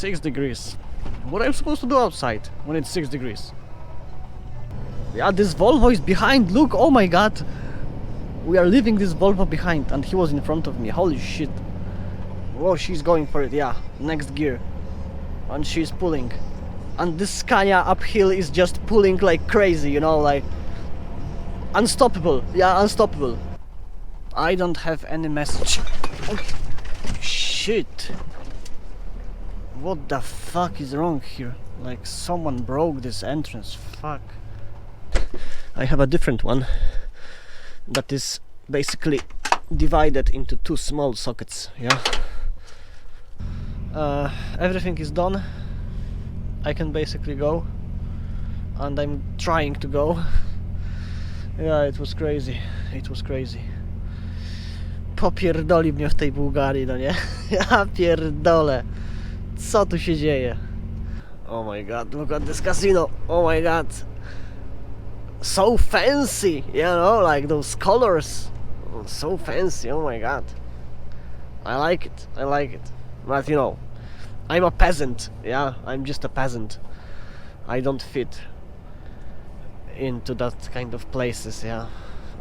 6 degrees. What am I supposed to do outside when it's 6 degrees? Yeah, this Volvo is behind. Look, oh my god. We are leaving this Volvo behind and he was in front of me. Holy shit. Whoa, she's going for it. Yeah, next gear. And she's pulling. And this Scania uphill is just pulling like crazy, you know, like unstoppable. Yeah, unstoppable. I don't have any message. Oh, shit. What the fuck is wrong here? Like someone broke this entrance. Fuck. I have a different one that is basically divided into two small sockets. Yeah. Everything is done. I can basically go, and I'm trying to go. Yeah, it was crazy. It was crazy. Popierdoli mnie w tej Bułgarii, no nie? Ja pierdolę. Co tu się dzieje? Oh my god, look at this casino. Oh my god. So fancy, you know, like those colors. So fancy, oh my god. I like it, I like it. But you know, I'm a peasant, yeah, I'm just a peasant. I don't fit into that kind of places, yeah.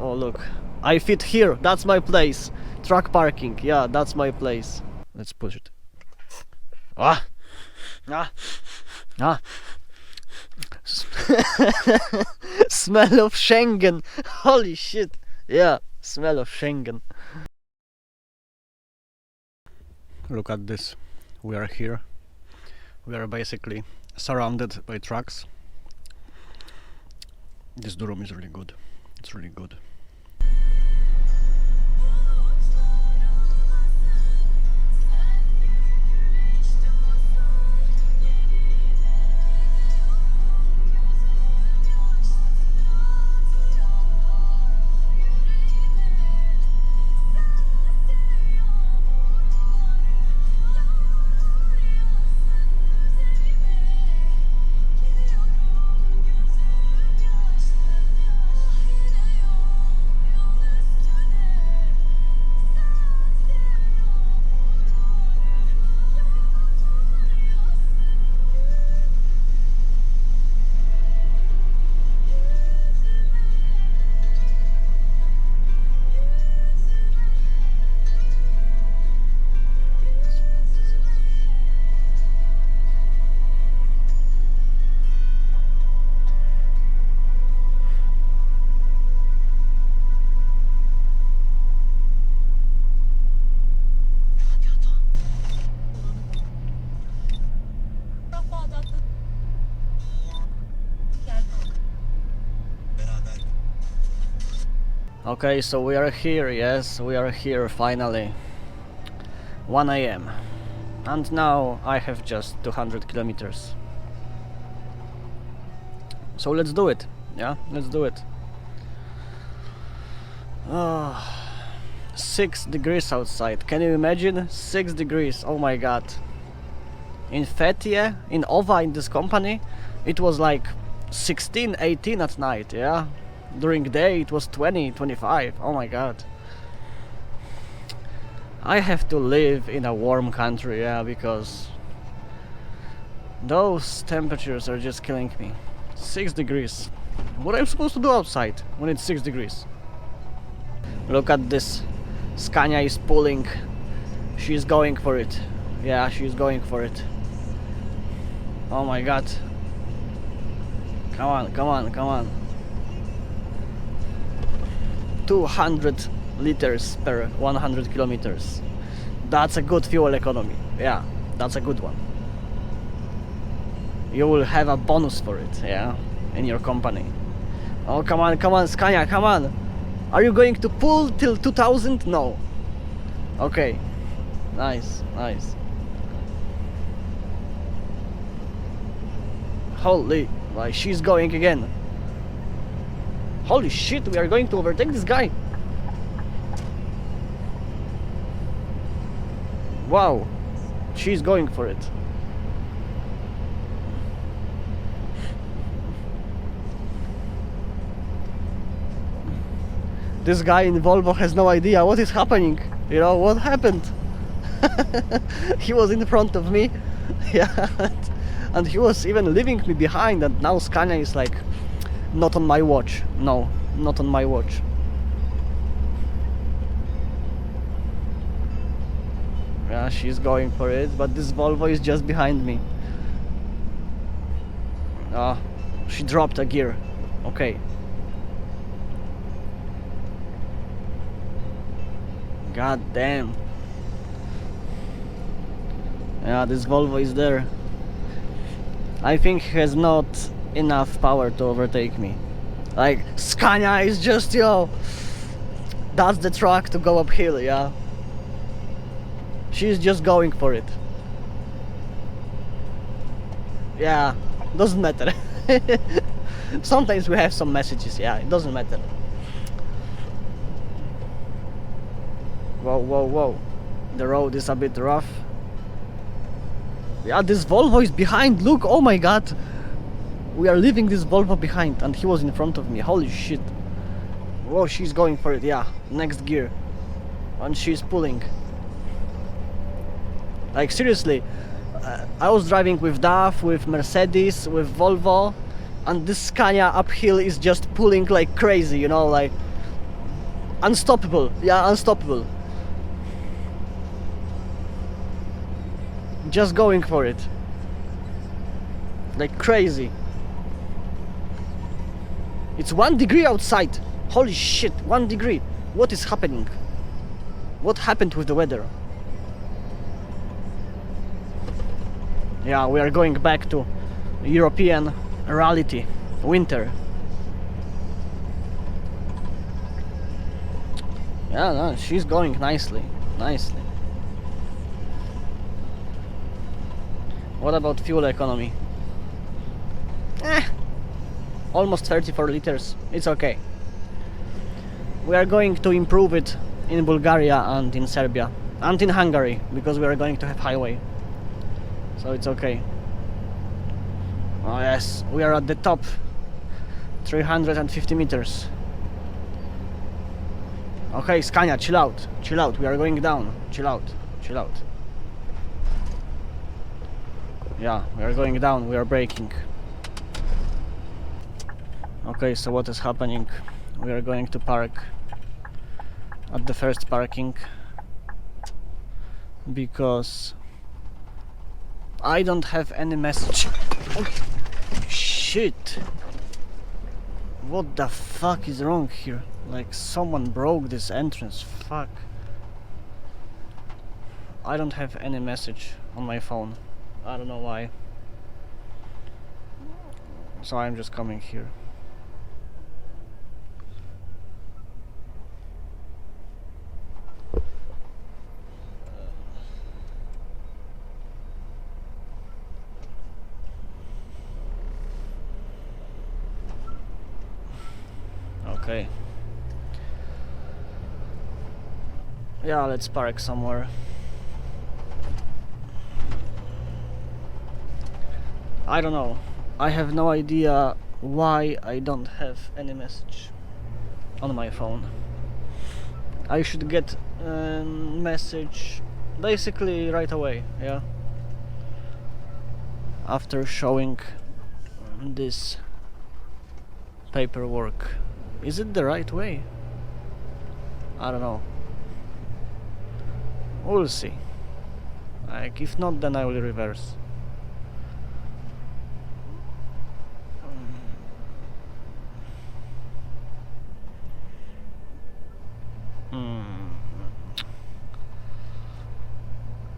Oh look, I fit here, that's my place. Truck parking, yeah, that's my place. Let's push it. Ah! Ah! Ah! Smell of Schengen! Holy shit! Yeah, smell of Schengen. Look at this. We are here. We are basically surrounded by trucks. This durum is really good. It's really good. Okay, so we are here, yes, we are here finally. 1 AM. And now I have just 200 kilometers. So let's do it, yeah, let's do it. 6 degrees outside, can you imagine? 6 degrees, oh my god. In Fethiye, in Ova, in this company, it was like 16, 18 at night, yeah. During the day it was 20, 25, oh my god. I have to live in a warm country, yeah, because those temperatures are just killing me. 6 degrees. What am I supposed to do outside when it's 6 degrees? Look at this. Scania is pulling. She's going for it. Yeah, she's going for it. Oh my god. Come on, come on, come on. 200 liters per 100 kilometers. That's a good fuel economy. Yeah, that's a good one. You will have a bonus for it, yeah, in your company. Oh, come on, Scania, come on. Are you going to pull till 2000? No. Okay. Nice, nice. Holy, why she's going again. Holy shit, we are going to overtake this guy. Wow, she's going for it. This guy in Volvo has no idea what is happening. You know, what happened? He was in front of me Yeah, and he was even leaving me behind, and now Scania is like, not on my watch. No, not on my watch. Yeah, she's going for it, but this Volvo is just behind me. Ah, she dropped a gear. Okay. God damn. Yeah, this Volvo is there. I think he has not enough power to overtake me. Like, Scania is just, yo, that's the truck to go uphill, yeah. She's just going for it. Yeah, doesn't matter. Sometimes we have some messages, yeah, it doesn't matter. Whoa, whoa, whoa. The road is a bit rough. Yeah, this Volvo is behind, look, oh my god. We are leaving this Volvo behind, and he was in front of me, holy shit. Whoa, she's going for it, yeah, next gear. And she's pulling. Like, seriously, I was driving with DAF, with Mercedes, with Volvo, and this Scania uphill is just pulling like crazy, you know, like unstoppable. Yeah, unstoppable. Just going for it. Like crazy. It's 1 degree outside. Holy shit, 1 degree. What is happening? What happened with the weather? Yeah, we are going back to European reality. Winter. Yeah, no, she's going nicely. Nicely. What about fuel economy? Almost 34 liters. It's okay. We are going to improve it in Bulgaria and in Serbia. And in Hungary, because we are going to have highway. So it's okay. Oh yes, we are at the top. 350 meters. Okay, Scania, chill out. Chill out, we are going down. Chill out. Chill out. Yeah, we are going down, we are braking. Okay, so what is happening? We are going to park at the first parking because I don't have any message. Oh, shit! What the fuck is wrong here? Like someone broke this entrance. Fuck. I don't have any message on my phone. I don't know why. So I'm just coming here. Okay. Yeah, let's park somewhere. I don't know. I have no idea why I don't have any message on my phone. I should get a message basically right away, yeah. After showing this paperwork. Is it the right way? I don't know. We'll see. Like, if not, then I will reverse.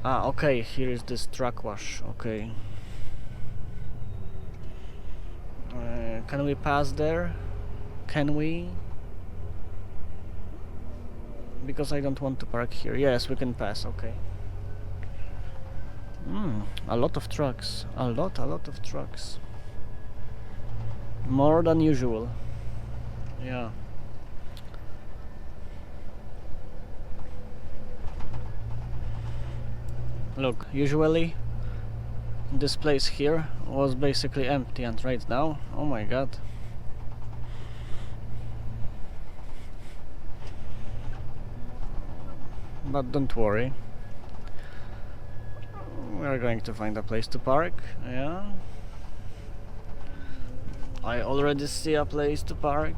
Ah, okay, here is this truck wash, okay. Can we pass there? Can we? Because I don't want to park here. Yes, we can pass, okay. A lot of trucks. A lot of trucks. More than usual. Yeah. Look, usually this place here was basically empty, and right now, oh my god. But don't worry, we are We're going to find a place to park, yeah. I already see a place to park.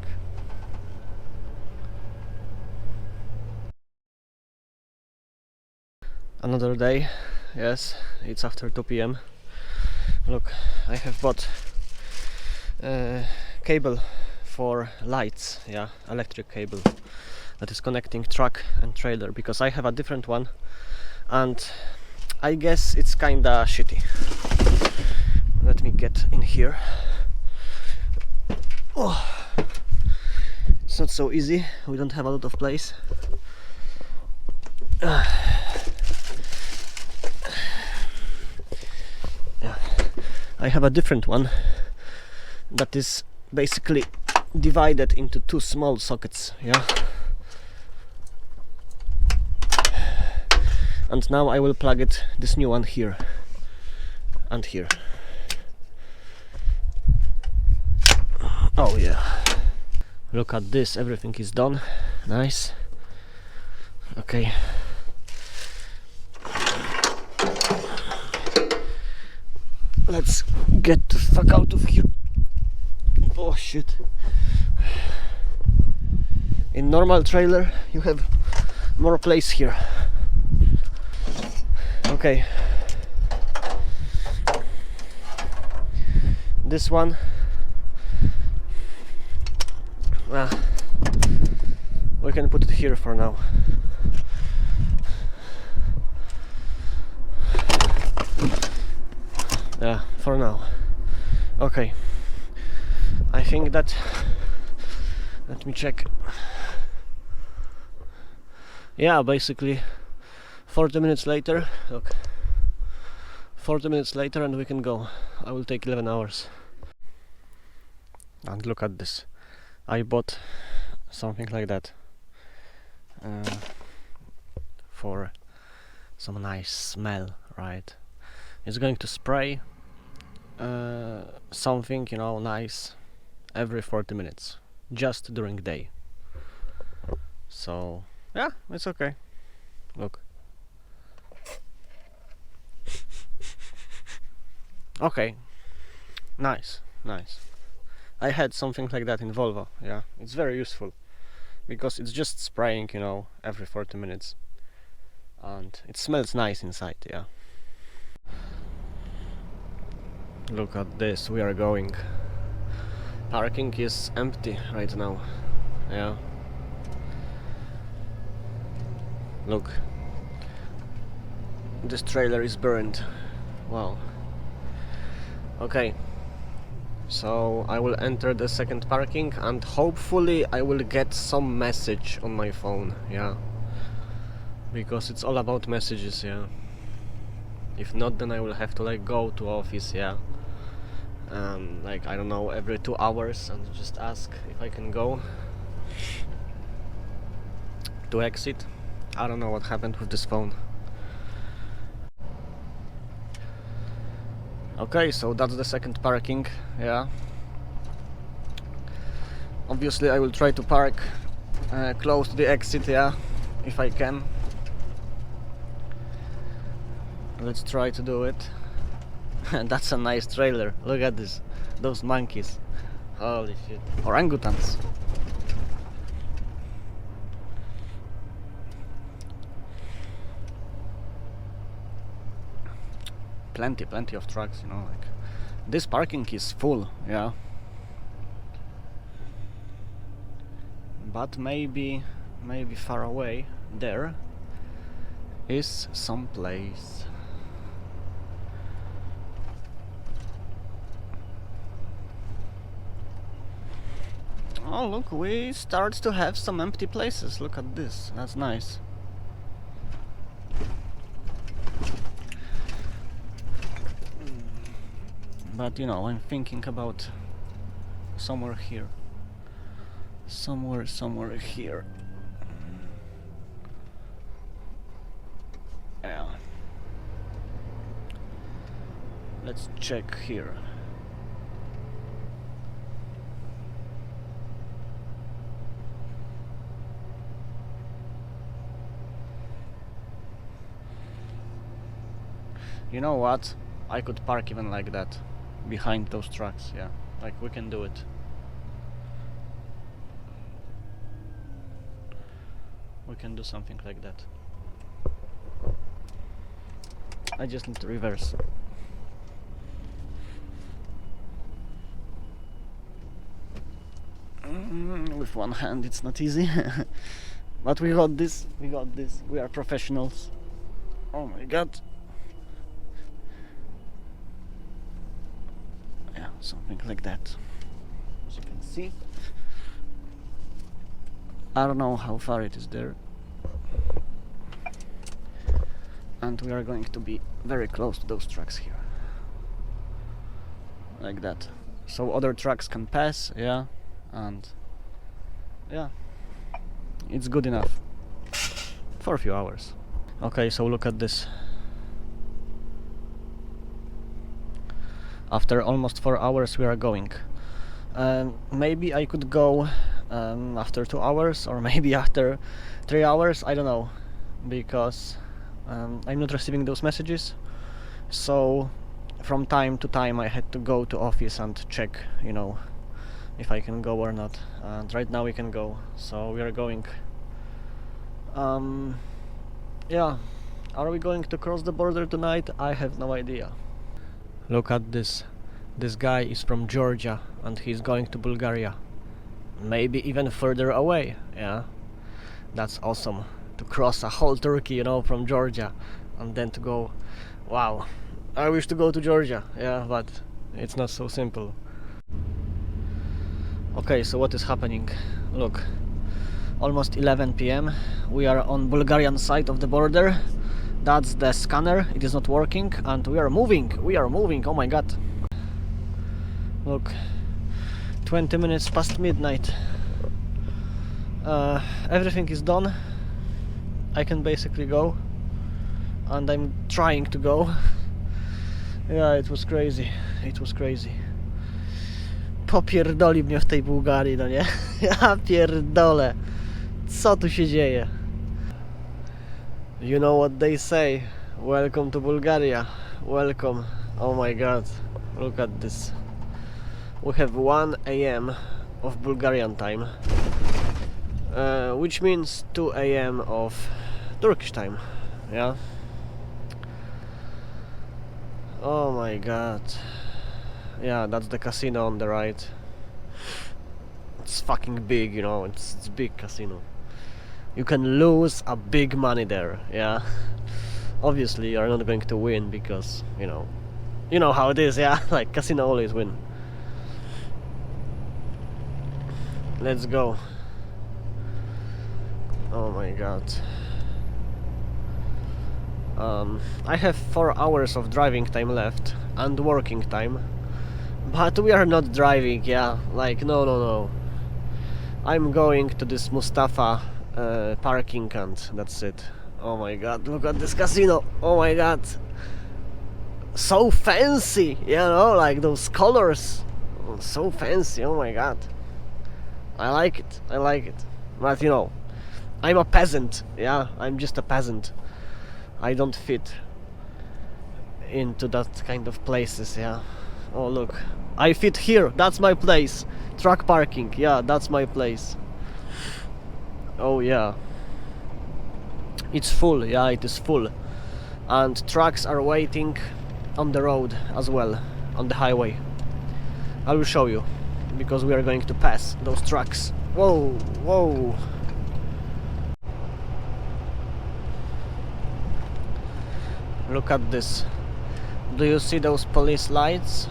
Another day, yes, it's after 2 p.m. Look, I have bought cable for lights, yeah, electric cable that is connecting truck and trailer, because I have a different one and I guess it's kinda shitty. Let me get in here. Oh, it's not so easy, we don't have a lot of place. Yeah, I have a different one that is basically divided into two small sockets, yeah. And now I will plug it, this new one, here and here. Oh yeah, look at this, everything is done, nice. Okay, let's get the fuck out of here. Oh shit. In normal trailer you have more place here. Okay, this one, well, we can put it here for now. Yeah, for now. Okay, I think that, let me check. Yeah, basically 40 minutes later, look, 40 minutes later and we can go. I will take 11 hours. And look at this, I bought something like that for some nice smell, right? It's going to spray something, you know, nice every 40 minutes, just during day. So yeah, it's okay. Look. Okay, nice, nice. I had something like that in Volvo, yeah. It's very useful because it's just spraying, you know, every 40 minutes and it smells nice inside, yeah. Look at this, we are going. Parking is empty right now, yeah. Look, this trailer is burned. Wow. Okay, so I will enter the second parking and hopefully I will get some message on my phone, yeah, because it's all about messages, yeah. If not, then I will have to like go to office, yeah, like I don't know, every 2 hours and just ask if I can go to exit. I don't know what happened with this phone. Okay, so that's the second parking, yeah. Obviously I will try to park close to the exit, yeah, if I can. Let's try to do it. And that's a nice trailer, look at this, those monkeys, holy shit, orangutans. Plenty of trucks, you know, like this parking is full, yeah. But maybe far away there is some place. Oh look, we start to have some empty places, look at this, that's nice. But you know, I'm thinking about somewhere here. Somewhere here. Yeah. Let's check here. You know what? I could park even like that, behind those trucks, yeah. Like, we can do it. We can do something like that. I just need to reverse. With one hand it's not easy. But we got this, we are professionals. Oh my god. Yeah, something like that. As you can see. I don't know how far it is there. And we are going to be very close to those trucks here. Like that. So other trucks can pass, yeah. And yeah, it's good enough for a few hours. Okay, so look at this. After almost 4 hours we are going. Maybe I could go after 2 hours, or maybe after 3 hours, I don't know, because I'm not receiving those messages. So from time to time I had to go to office and check, you know, if I can go or not. And right now we can go, so we are going. Yeah, are we going to cross the border tonight? I have no idea. Look at this. This guy is from Georgia and he's going to Bulgaria. Maybe even further away, yeah. That's awesome. To cross a whole Turkey, you know, from Georgia, and then to go. Wow. I wish to go to Georgia, yeah, but it's not so simple. Okay, so what is happening? Look, almost 11 p.m. We are on Bulgarian side of the border. That's the scanner, it is not working, and we are moving, oh my god. Look, 20 minutes past midnight. Everything is done. I can basically go, and I'm trying to go. Yeah, it was crazy, Popierdoli mnie w tej Bułgarii, no nie? Ja pierdolę. Co tu się dzieje? You know what they say. Welcome to Bulgaria. Welcome. Oh my god. Look at this. We have 1 a.m. of Bulgarian time. Which means 2 a.m. of Turkish time. Yeah. Oh my god. Yeah, that's the casino on the right. It's fucking big, you know, it's big casino. You can lose a big money there, yeah. Obviously you're not going to win because, you know how it is, yeah. Like, casino always win. Let's go. Oh my god. I have 4 hours of driving time left and working time. But we are not driving, yeah, like, no. I'm going to this Mustafa parking and that's it. Oh my god, look at this casino, oh my god. So fancy, you know, like those colors. So fancy, oh my god. I like it. But you know, I'm a peasant, yeah, I'm just a peasant. I don't fit into that kind of places, yeah. Oh look, I fit here, that's my place. Truck parking, yeah, that's my place. Oh yeah. It's full, yeah, it is full. And trucks are waiting on the road as well, on the highway. I will show you, because we are going to pass those trucks. Whoa. Look at this. Do you see those police lights?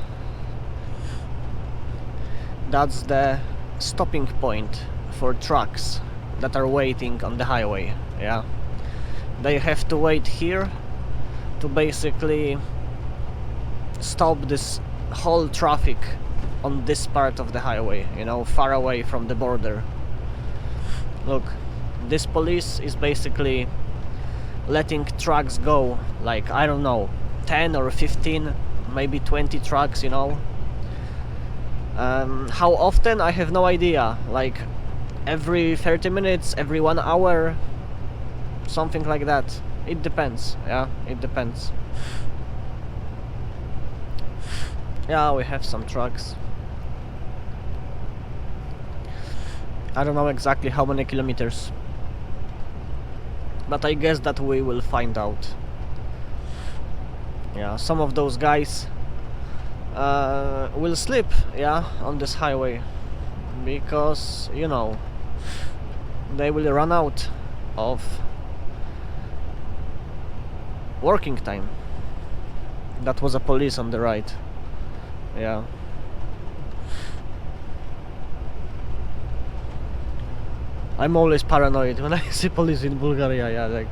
That's the stopping point for trucks that are waiting on the highway, yeah. They have to wait here to basically stop this whole traffic on this part of the highway, you know, far away from the border. Look, this police is basically letting trucks go, like, I don't know, 10 or 15, maybe 20 trucks, you know. How often? I have no idea, like every 30 minutes, every 1 hour, something like that. It depends, yeah, it depends. Yeah, we have some trucks. I don't know exactly how many kilometers, but I guess that we will find out. Yeah, some of those guys will slip, yeah, on this highway, because, you know, they will run out of working time. That was a police on the right. Yeah. I'm always paranoid when I see police in Bulgaria. Yeah, like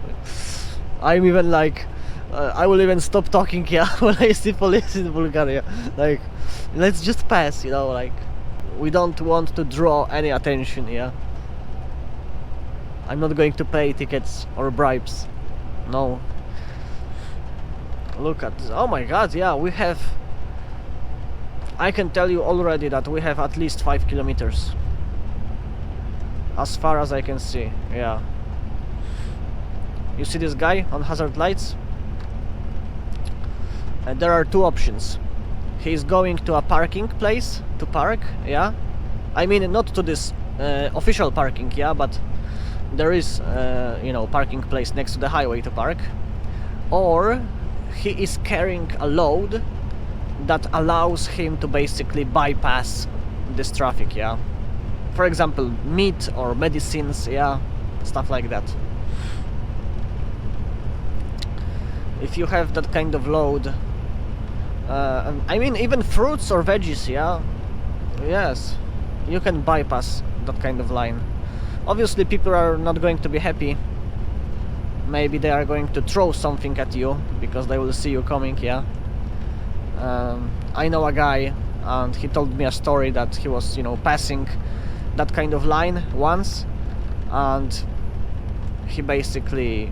I'm even like I will even stop talking. Yeah, when I see police in Bulgaria, like let's just pass. You know, like we don't want to draw any attention. Yeah. I'm not going to pay tickets or bribes. No. Look at this. Oh my god, yeah, we have... I can tell you already that we have at least 5 kilometers. As far as I can see, yeah. You see this guy on hazard lights? There are two options. He's going to a parking place to park, yeah. I mean, not to this official parking, yeah, but there is, you know, parking place next to the highway to park. Or he is carrying a load that allows him to basically bypass this traffic, yeah. For example, meat or medicines, yeah, stuff like that. If you have that kind of load, I mean, even fruits or veggies, yeah, yes, you can bypass that kind of line. Obviously, people are not going to be happy. Maybe they are going to throw something at you because they will see you coming, yeah. I know a guy, and he told me a story that he was, you know, passing that kind of line once, and he basically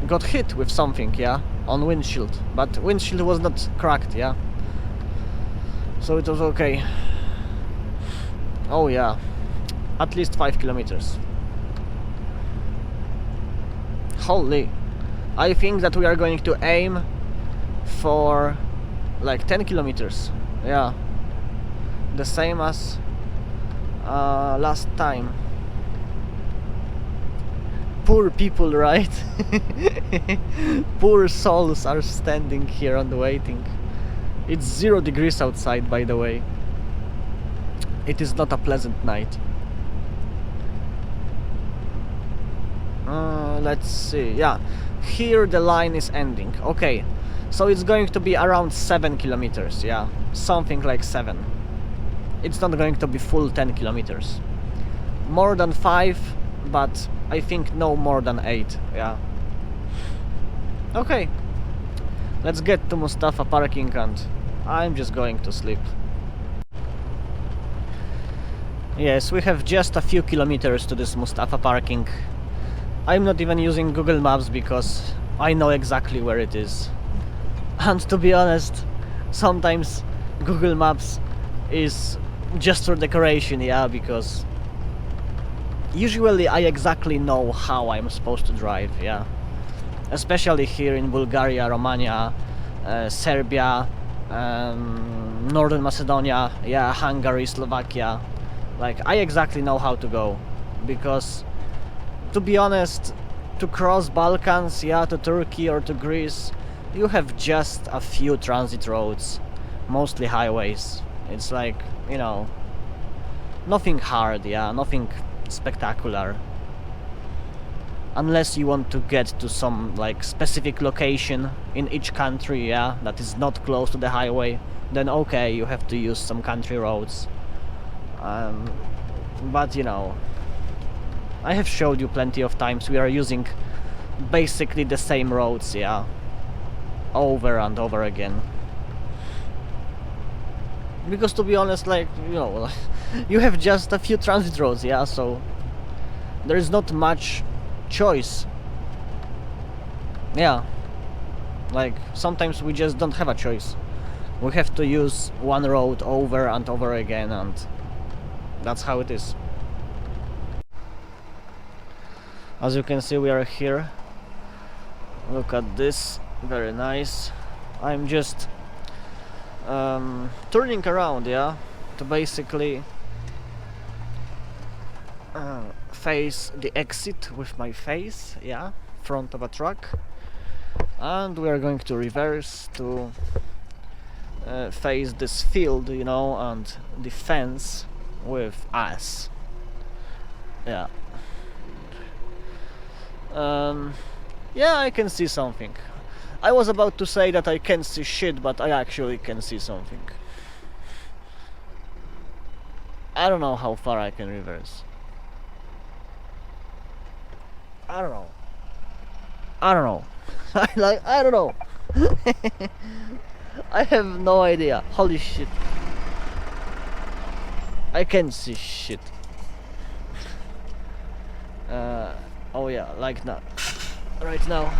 got hit with something, yeah, on windshield, but windshield was not cracked, yeah, so it was okay. Oh yeah, at least 5 kilometers. Holy, I think that we are going to aim for like 10 kilometers, yeah, the same as last time. Poor people, right? Poor souls are standing here and waiting. It's 0 degrees outside, by the way. It is not a pleasant night. Let's see, yeah, here the line is ending. Okay, so it's going to be around 7 kilometers, yeah, something like 7. It's not going to be full 10 kilometers. More than 5, but I think no more than 8, yeah. Okay, let's get to Mustafa parking, and I'm just going to sleep. Yes, we have just a few kilometers to this Mustafa parking. I'm not even using Google Maps because I know exactly where it is. And to be honest, sometimes Google Maps is just for decoration, yeah, because usually I exactly know how I'm supposed to drive, yeah. Especially here in Bulgaria, Romania, Serbia, Northern Macedonia, yeah, Hungary, Slovakia. Like, I exactly know how to go, because to be honest, to cross Balkans, yeah, to Turkey or to Greece, you have just a few transit roads, mostly highways. It's like, you know, nothing hard, yeah, nothing spectacular. Unless you want to get to some like specific location in each country, yeah, that is not close to the highway, then okay, you have to use some country roads. But you know, I have showed you plenty of times we are using basically the same roads, yeah, over and over again. Because to be honest, like, you know, you have just a few transit roads, yeah, so there is not much choice. Yeah, like sometimes we just don't have a choice. We have to use one road over and over again, and that's how it is. As you can see, we are here. Look at this, very nice. I'm just turning around, yeah, to basically face the exit with my face, yeah, front of a truck, and we are going to reverse to face this field, you know, and the fence with us. Yeah. Yeah, I can see something. I was about to say that I can't see shit, but I actually can see something. I don't know how far I can reverse. I don't know. I don't know. I don't know. I have no idea. Holy shit. I can't see shit. Oh yeah, like now. Right now.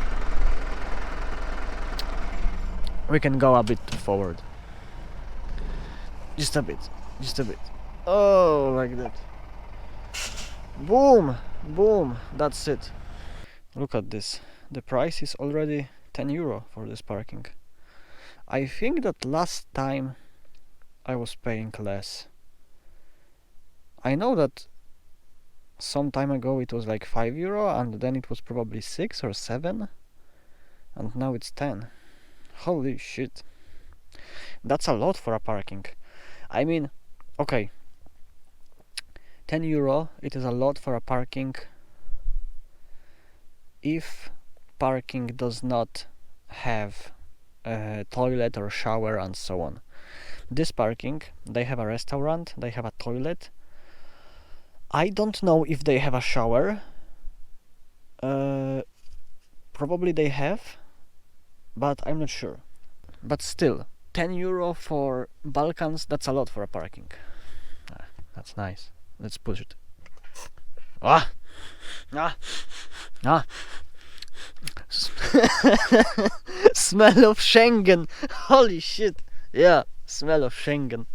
We can go a bit forward. Just a bit. Just a bit. Oh, like that. Boom! Boom! That's it. Look at this. The price is already 10 euro for this parking. I think that last time I was paying less. I know that some time ago it was like 5 euro and then it was probably 6 or 7 and now it's 10. Holy shit. That's a lot for a parking. I mean, okay, 10 euro, it is a lot for a parking if parking does not have a toilet or shower and so on. This parking, they have a restaurant, they have a toilet. I don't know if they have a shower. Probably they have, but I'm not sure. But still, 10 euro for Balkans, that's a lot for a parking. That's nice. Let's push it. Ah! Ah! Ah! Smell of Schengen! Holy shit! Yeah, smell of Schengen.